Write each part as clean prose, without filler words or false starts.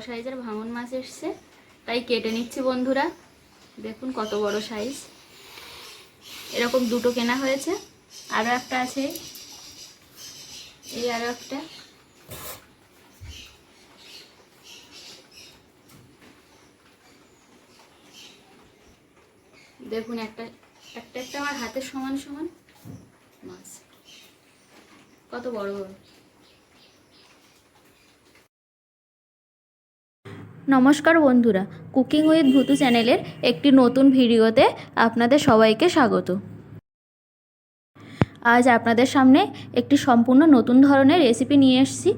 সাইজের ভাঙন মাছ এসছে, তাই কেটে নিচ্ছি বন্ধুরা। দেখুন কত বড় সাইজ। এরকম দুটো কেনা হয়েছে, আরও একটা আছে, এই আরও একটা। দেখুন একটা একটা একটা আমার হাতের সমান সমান মাছ, কত বড় বড়। নমস্কার বন্ধুরা, কুকিং উইথ ভুতু চ্যানেলের একটি নতুন ভিডিওতে আপনাদের সবাইকে স্বাগত। আজ আপনাদের সামনে একটি সম্পূর্ণ নতুন ধরনের রেসিপি নিয়ে এসেছি।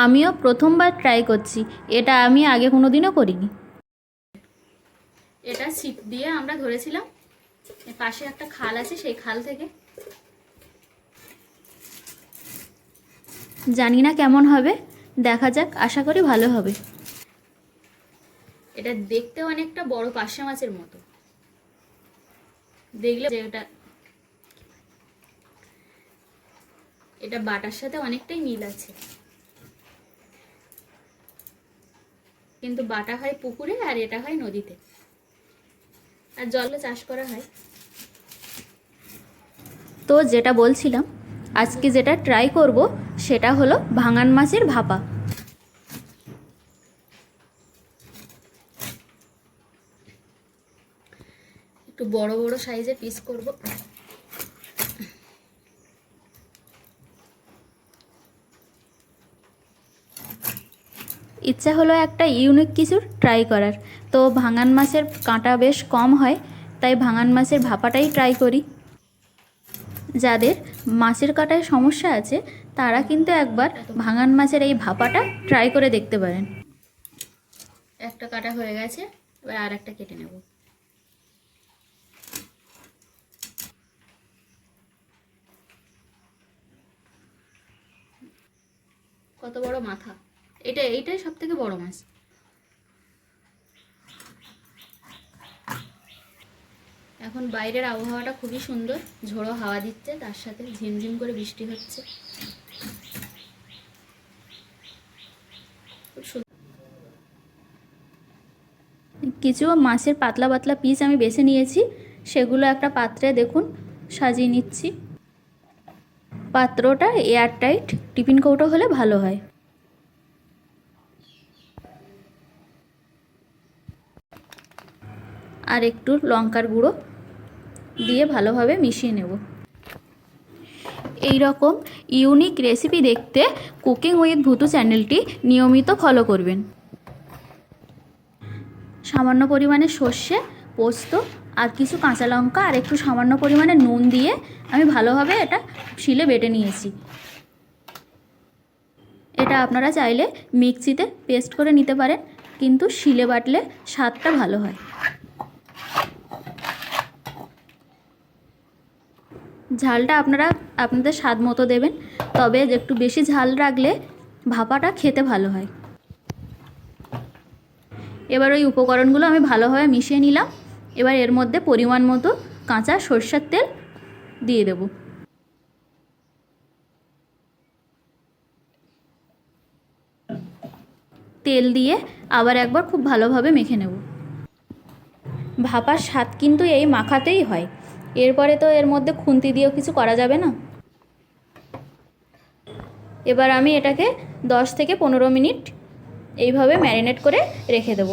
আমিও প্রথমবার ট্রাই করছি, এটা আমি আগে কোনোদিনও করিনি। এটা ছিপ দিয়ে আমরা ধরেছিলাম, পাশে একটা খাল আছে, সেই খাল থেকে। জানি না কেমন হবে, দেখা যাক, আশা করি ভালো হবে। এটা দেখতে অনেকটা বড় পার্শে মাছের মতো, দেখলে এটা বাটার সাথে অনেকটাই মিল আছে, কিন্তু বাটা হয় পুকুরে আর এটা হয় নদীতে, আর জলে চাষ করা হয়। তো যেটা বলছিলাম, আজকে যেটা ট্রাই করব সেটা হলো ভাঙন মাছের ভাপা। একটু বড় বড় সাইজের পিস করব। ইচ্ছা হলো একটা ইউনিক কিছু ট্রাই করার, তো ভাঙন মাছের কাঁটা বেশ কম হয়, তাই ভাঙন মাছের ভাপাটাই ট্রাই করি। যাদের মাছের কাঁটায় সমস্যা আছে তারা কিন্তু একবার ভাঙন মাছের এই ভাপাটা ট্রাই করে দেখতে পারেন। একটা কাটা হয়ে গেছে, এবার আর একটা কেটে নেব। কত বড় মাথা! এইটাই সব থেকে বড় মাছ। এখন বাইরের আবহাওয়াটা খুবই সুন্দর, ঝোড়ো হাওয়া দিচ্ছে, তার সাথে ঝিমঝিম করে বৃষ্টি হচ্ছে। কিছু মাছের পাতলা পাতলা পিস আমি বেছে নিয়েছি, সেগুলো একটা পাত্রে দেখুন সাজিয়ে নিচ্ছি। পাত্রটা এয়ারটাইট টিফিন কৌটো হলে ভালো হয়। আর একটু লঙ্কার গুঁড়ো দিয়ে ভালোভাবে মিশিয়ে নেব। এই রকম ইউনিক রেসিপি দেখতে কুকিং উইথ ভুতু চ্যানেলটি নিয়মিত ফলো করবেন। সামান্য পরিমাণে সর্ষে, পোস্ত আর কিছু কাঁচা লঙ্কা আর একটু সামান্য পরিমাণে নুন দিয়ে আমি ভালোভাবে এটা শিলে বেটে নিয়েছি। এটা আপনারা চাইলে মিক্সিতে পেস্ট করে নিতে পারেন, কিন্তু শিলে বাটলে স্বাদটা ভালো হয়। ঝালটা আপনারা আপনাদের স্বাদ মতো দেবেন, তবে একটু বেশি ঝাল রাখলে ভাপাটা খেতে ভালো হয়। এবার ওই উপকরণগুলো আমি ভালোভাবে মিশিয়ে নিলাম। এবার এর মধ্যে পরিমাণ মতো কাঁচা সরষের তেল দিয়ে দেব। তেল দিয়ে আবার একবার খুব ভালোভাবে মেখে নেব। ভাপার স্বাদ কিন্তু এই মাখাতেই হয়, এরপরে তো এর মধ্যে খুন্তি দিয়েও কিছু করা যাবে না। এবার আমি এটাকে 10 থেকে 15 মিনিট এইভাবে ম্যারিনেট করে রেখে দেব।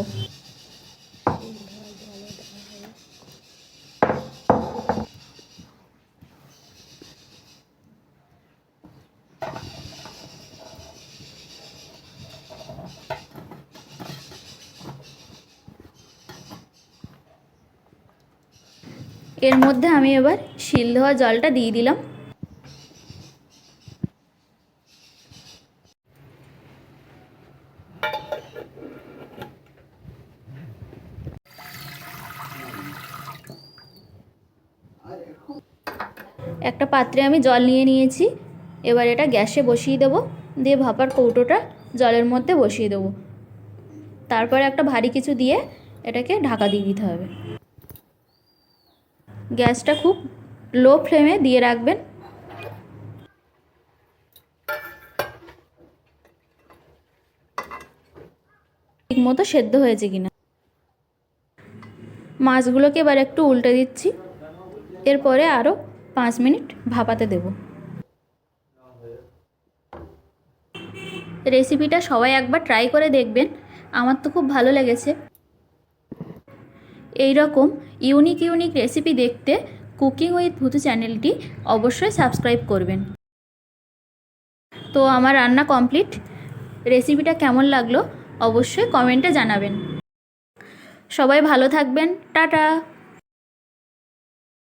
এর মধ্যে আমি এবার শিল ধোয়া জলটা দিয়ে দিলাম। একটা পাত্রে আমি জল নিয়ে নিয়েছি, এবার এটা গ্যাসে বসিয়ে দেব, দিয়ে ভাপার কৌটোটা জলের মধ্যে বসিয়ে দেব। তারপরে একটা ভারী কিছু দিয়ে এটাকে ঢাকা দিয়ে দিতে হবে। গ্যাসটা খুব লো ফ্লেমে দিয়ে রাখবেন। ঠিকমতো সেদ্ধ হয়েছে কিনা। মাছগুলোকে এবার একটু উল্টে দিচ্ছি, এরপরে আরও 5 মিনিট ভাপাতে দেব। রেসিপিটা সবাই একবার ট্রাই করে দেখবেন, আমার তো খুব ভালো লেগেছে। এই রকম ইউনিক ইউনিক রেসিপি দেখতে কুকিং উইথ ভুতু চ্যানেলটি অবশ্যই সাবস্ক্রাইব করবেন। তো আমার রান্না কমপ্লিট। রেসিপিটা কেমন লাগলো অবশ্যই কমেন্টে জানাবেন। সবাই ভালো থাকবেন, টাটা।